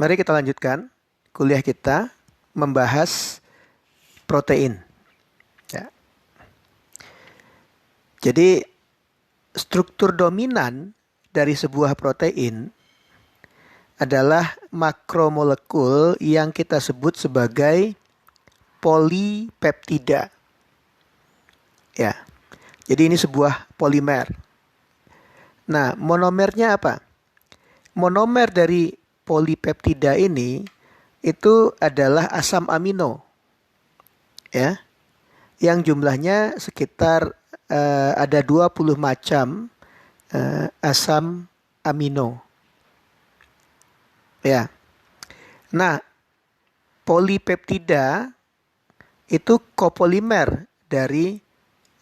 Mari kita lanjutkan kuliah kita membahas protein. Ya. Jadi struktur dominan dari sebuah protein adalah makromolekul yang kita sebut sebagai polipeptida. Ya. Jadi ini sebuah polimer. Nah, monomernya apa? Monomer dari polipeptida ini itu adalah asam amino. Ya. Yang jumlahnya sekitar ada 20 macam asam amino. Ya. Nah, polipeptida itu kopolimer dari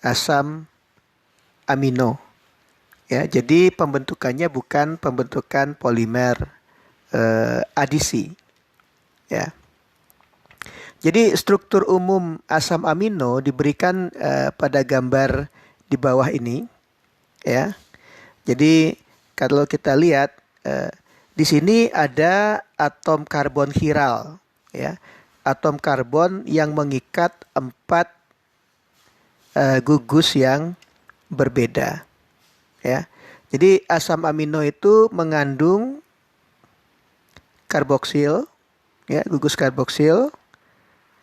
asam amino. Ya, jadi pembentukannya bukan pembentukan polimer adisi. Ya. Jadi struktur umum asam amino diberikan pada gambar di bawah ini. Ya. Jadi kalau kita lihat di sini ada atom karbon chiral, ya, atom karbon yang mengikat 4 gugus yang berbeda. Ya, jadi asam amino itu mengandung karboksil, ya, gugus karboksil,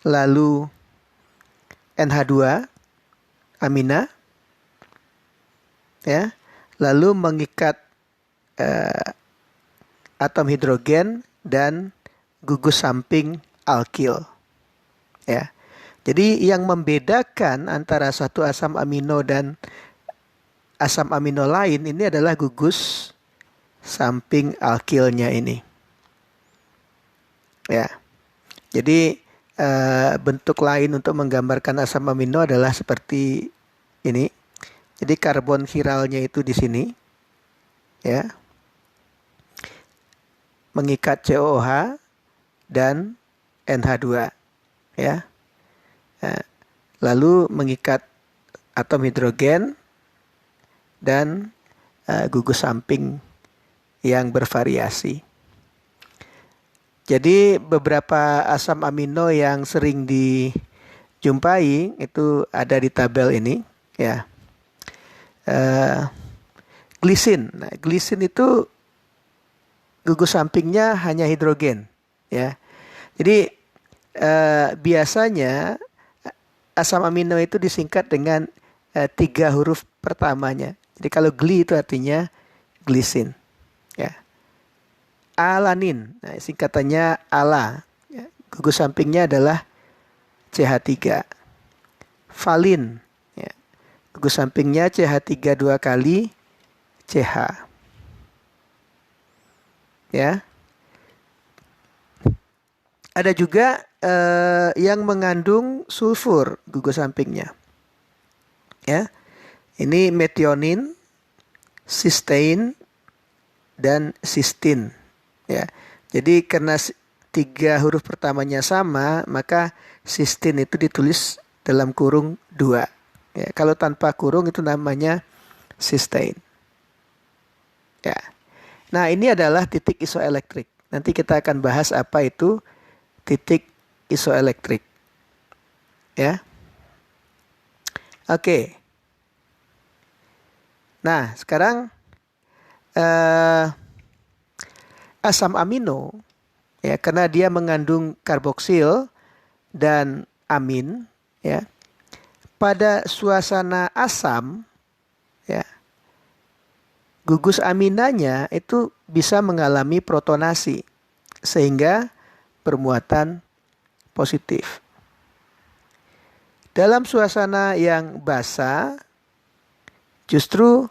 lalu NH2 amina, ya, lalu mengikat atom hidrogen dan gugus samping alkil. Ya. Jadi yang membedakan antara satu asam amino dan asam amino lain ini adalah gugus samping alkilnya ini. Ya. Jadi bentuk lain untuk menggambarkan asam amino adalah seperti ini. Jadi karbon chiralnya itu di sini. Ya. Mengikat COOH dan NH2, ya. Lalu mengikat atom hidrogen dan gugus samping yang bervariasi. Jadi beberapa asam amino yang sering dijumpai itu ada di tabel ini, ya. Glisin. Nah, glisin itu gugus sampingnya hanya hidrogen, ya. Jadi biasanya asam amino itu disingkat dengan 3 huruf pertamanya. Jadi kalau gli itu artinya glisin, ya. Alanin, nah, singkatannya ALA, ya. Gugus sampingnya adalah CH3. Valin, ya. Gugus sampingnya CH3 2 kali CH. Ya. Ada juga yang mengandung sulfur gugus sampingnya. Ya. Ini metionin, cysteine, dan cysteine. Ya. Jadi karena 3 huruf pertamanya sama, maka cysteine itu ditulis dalam kurung 2. Ya. Kalau tanpa kurung itu namanya cysteine. Ya. Nah, ini adalah titik isoelektrik. Nanti kita akan bahas apa itu titik isoelektrik. Ya. Oke. Nah, sekarang asam amino, ya, karena dia mengandung karboksil dan amin, ya. Pada suasana asam, ya, gugus aminanya itu bisa mengalami protonasi sehingga bermuatan positif. Dalam suasana yang basah, justru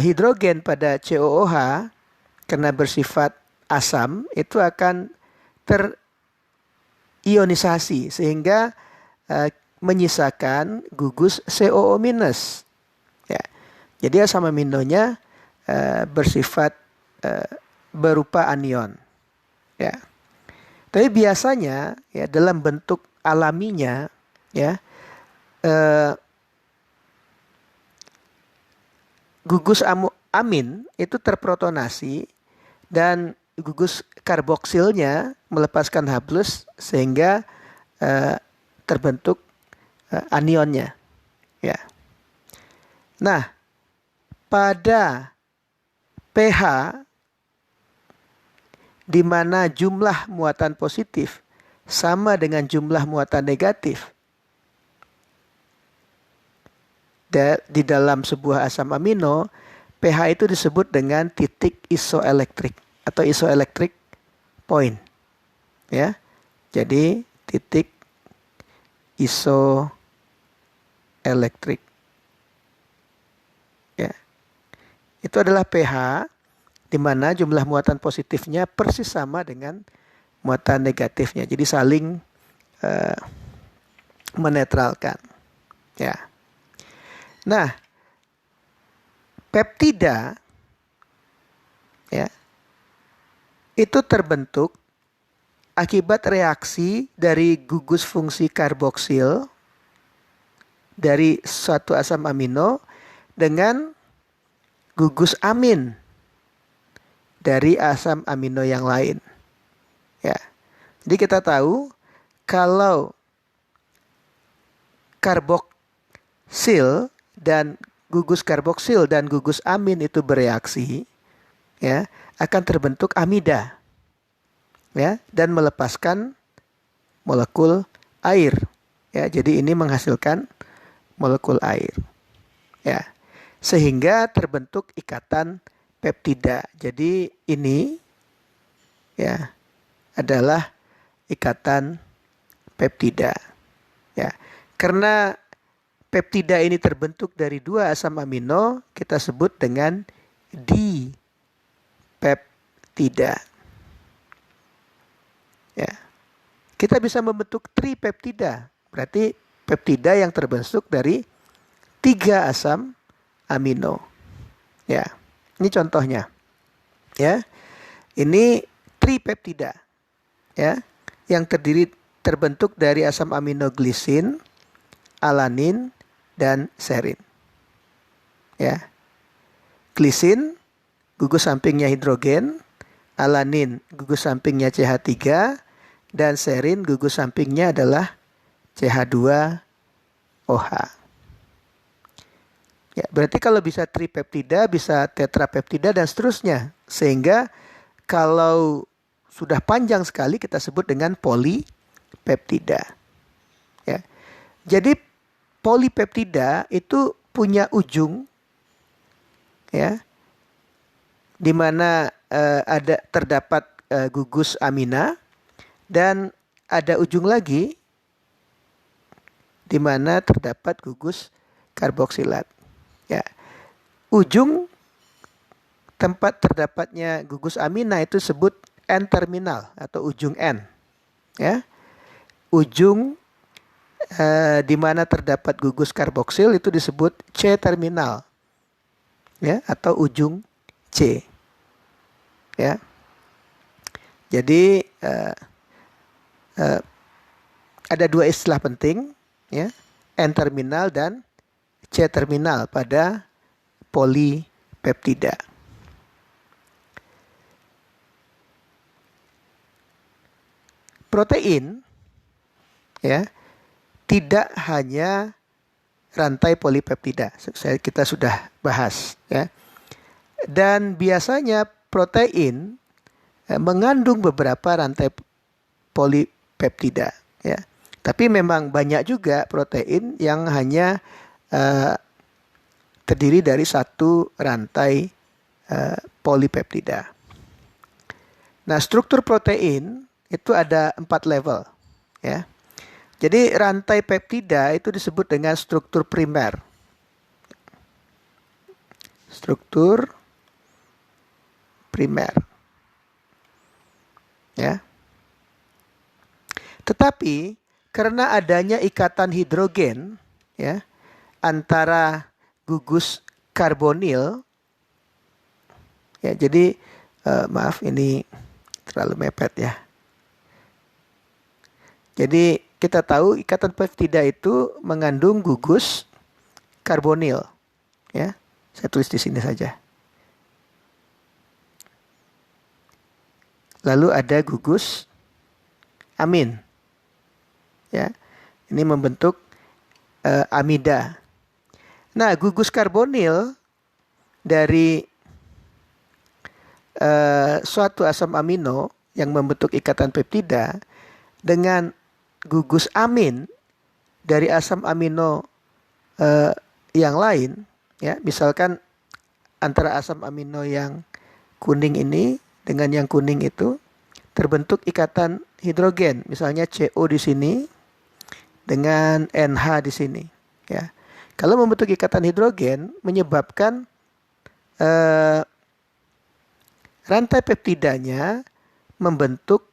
hidrogen pada COOH karena bersifat asam itu akan terionisasi sehingga menyisakan gugus COO-. Ya. Jadi asam aminonya bersifat berupa anion. Ya. Tapi biasanya ya dalam bentuk alaminya, ya, gugus amin itu terprotonasi dan gugus karboksilnya melepaskan H+ sehingga terbentuk anionnya. Ya. Nah, pada pH di mana jumlah muatan positif sama dengan jumlah muatan negatif di dalam sebuah asam amino, pH itu disebut dengan titik isoelektrik atau isoelectric point. Ya. Jadi titik isoelektrik. Ya. Itu adalah pH di mana jumlah muatan positifnya persis sama dengan muatan negatifnya. Jadi saling menetralkan. Ya. Nah, peptida ya, itu terbentuk akibat reaksi dari gugus fungsi karboksil dari suatu asam amino dengan gugus amin dari asam amino yang lain. Ya. Jadi kita tahu kalau karboksil dan gugus karboksil dan gugus amin itu bereaksi, ya, akan terbentuk amida, ya, dan melepaskan molekul air. Ya, jadi ini menghasilkan molekul air. Ya. Sehingga terbentuk ikatan peptida. Jadi ini ya adalah ikatan peptida. Ya. Karena peptida ini terbentuk dari dua asam amino, kita sebut dengan dipeptida. Ya. Kita bisa membentuk tripeptida. Berarti peptida yang terbentuk dari 3 asam amino. Ya. Ini contohnya. Ya. Ini tripeptida. Ya. Yang terbentuk dari asam amino glisin, alanin, dan serin. Ya. Glisin, gugus sampingnya hidrogen, alanin, gugus sampingnya CH3, dan serin, gugus sampingnya adalah CH2OH. Ya, berarti kalau bisa tripeptida, bisa tetrapeptida, dan seterusnya. Sehingga kalau sudah panjang sekali kita sebut dengan polipeptida. Ya. Jadi polipeptida itu punya ujung, ya, di mana terdapat gugus amina, dan ada ujung lagi di mana terdapat gugus karboksilat. Ya, ujung tempat terdapatnya gugus amina itu disebut N-terminal atau ujung N. Ya, ujung di mana terdapat gugus karboksil itu disebut C-terminal. Ya, atau ujung C. Ya. Jadi ada 2 istilah penting, ya, N-terminal dan C-terminal pada polipeptida. Protein, ya, tidak hanya rantai polipeptida. Kita sudah bahas, ya. Dan biasanya protein mengandung beberapa rantai polipeptida, ya. Tapi memang banyak juga protein yang hanya terdiri dari satu rantai polipeptida. Nah, struktur protein itu ada 4 level, ya. Jadi rantai peptida itu disebut dengan struktur primer. Struktur primer. Ya. Tetapi karena adanya ikatan hidrogen, ya, antara gugus karbonil, ya, jadi maaf ini terlalu mepet, ya. Jadi kita tahu ikatan peptida itu mengandung gugus karbonil, ya. Saya tulis di sini saja. lalu ada gugus amin. Ya, ini membentuk amida. Nah, gugus karbonil dari suatu asam amino yang membentuk ikatan peptida dengan gugus amin dari asam amino yang lain, ya, misalkan antara asam amino yang kuning ini dengan yang kuning itu terbentuk ikatan hidrogen, misalnya CO di sini dengan NH di sini, ya. Kalau membentuk ikatan hidrogen menyebabkan rantai peptidanya membentuk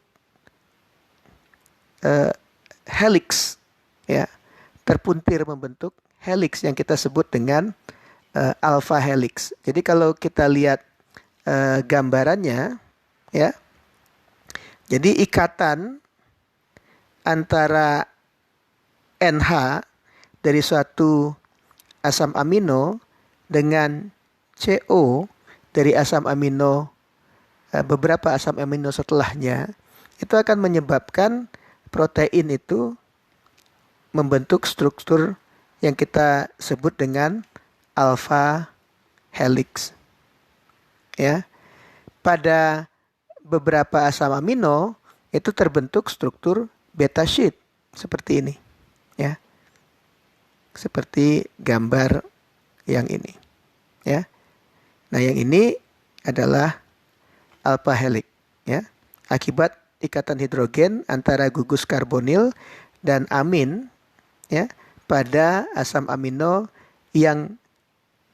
helix, ya, terpuntir membentuk helix yang kita sebut dengan alpha helix. Jadi kalau kita lihat gambarannya, ya, jadi ikatan antara NH dari suatu asam amino dengan CO dari asam amino beberapa asam amino setelahnya itu akan menyebabkan protein itu membentuk struktur yang kita sebut dengan alpha helix. Ya. Pada beberapa asam amino itu terbentuk struktur beta sheet seperti ini, ya. Seperti gambar yang ini, ya. Nah, yang ini adalah alpha helix, ya. Akibat ikatan hidrogen antara gugus karbonil dan amin, ya, pada asam amino yang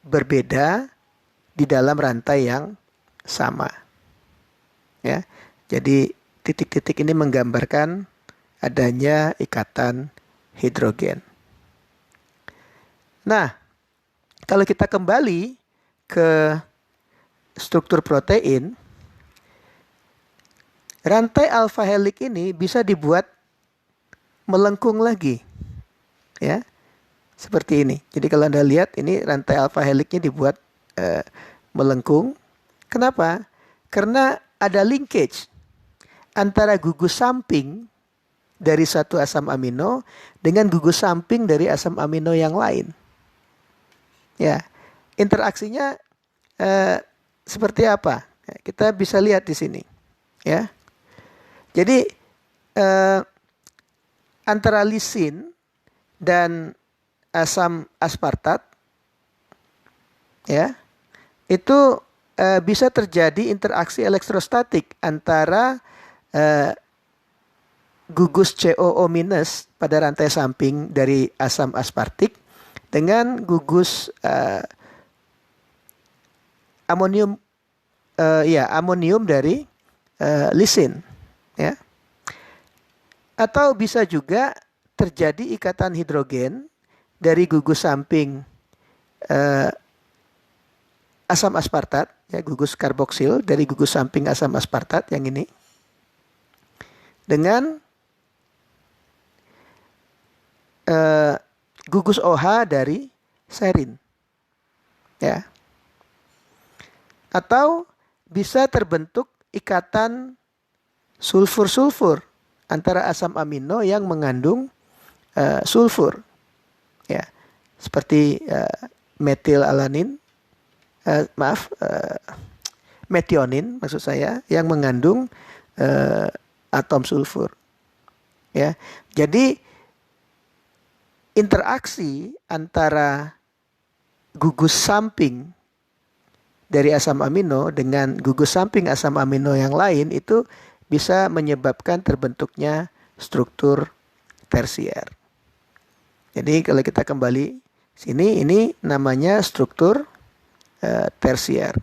berbeda di dalam rantai yang sama. Ya. Jadi titik-titik ini menggambarkan adanya ikatan hidrogen. Nah, kalau kita kembali ke struktur protein, rantai alpha helix ini bisa dibuat melengkung lagi. Ya. Seperti ini. Jadi kalau Anda lihat ini rantai alpha helixnya dibuat melengkung. Kenapa? Karena ada linkage antara gugus samping dari satu asam amino dengan gugus samping dari asam amino yang lain. Ya, interaksinya seperti apa? Kita bisa lihat di sini. Ya, jadi antara lisin dan asam aspartat, ya, itu bisa terjadi interaksi elektrostatik antara gugus COO- pada rantai samping dari asam aspartik dengan gugus amonium amonium dari lisin, ya. Atau bisa juga terjadi ikatan hidrogen dari gugus samping asam aspartat, ya, gugus karboksil dari gugus samping asam aspartat yang ini dengan gugus OH dari serin, ya. Atau bisa terbentuk ikatan sulfur-sulfur antara asam amino yang mengandung sulfur, ya, seperti metilanin, metionin maksud saya, yang mengandung atom sulfur, ya. Jadi interaksi antara gugus samping dari asam amino dengan gugus samping asam amino yang lain itu bisa menyebabkan terbentuknya struktur tersier. Jadi kalau kita kembali sini, ini namanya struktur tersier.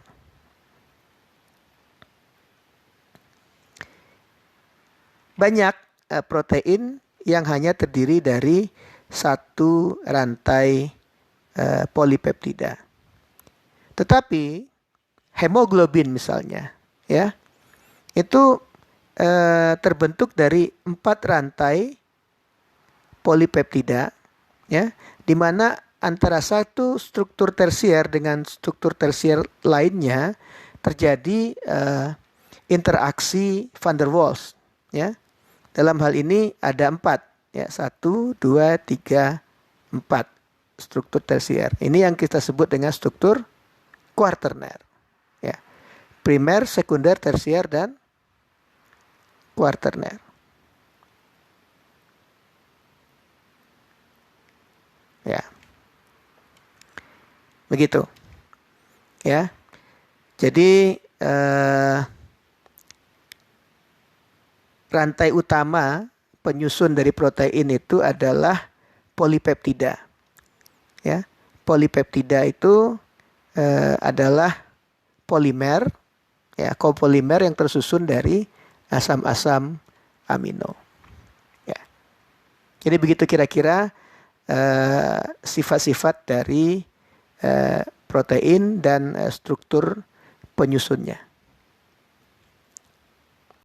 Banyak protein yang hanya terdiri dari satu rantai polipeptida. Tetapi hemoglobin misalnya, ya, itu terbentuk dari 4 rantai polipeptida, ya, di mana antara satu struktur tersier dengan struktur tersier lainnya terjadi interaksi van der Waals, ya. Dalam hal ini ada 4, ya, 1, 2, 3, 4 struktur tersier. Ini yang kita sebut dengan struktur kuarterner, ya. Primer, sekunder, tersier, dan kuarterner. Ya. Begitu. Ya. Jadi rantai utama penyusun dari protein itu adalah polipeptida. Ya, polipeptida itu adalah polimer, ya, kopolimer yang tersusun dari asam-asam amino. Ya. Jadi begitu kira-kira sifat-sifat dari protein dan struktur penyusunnya.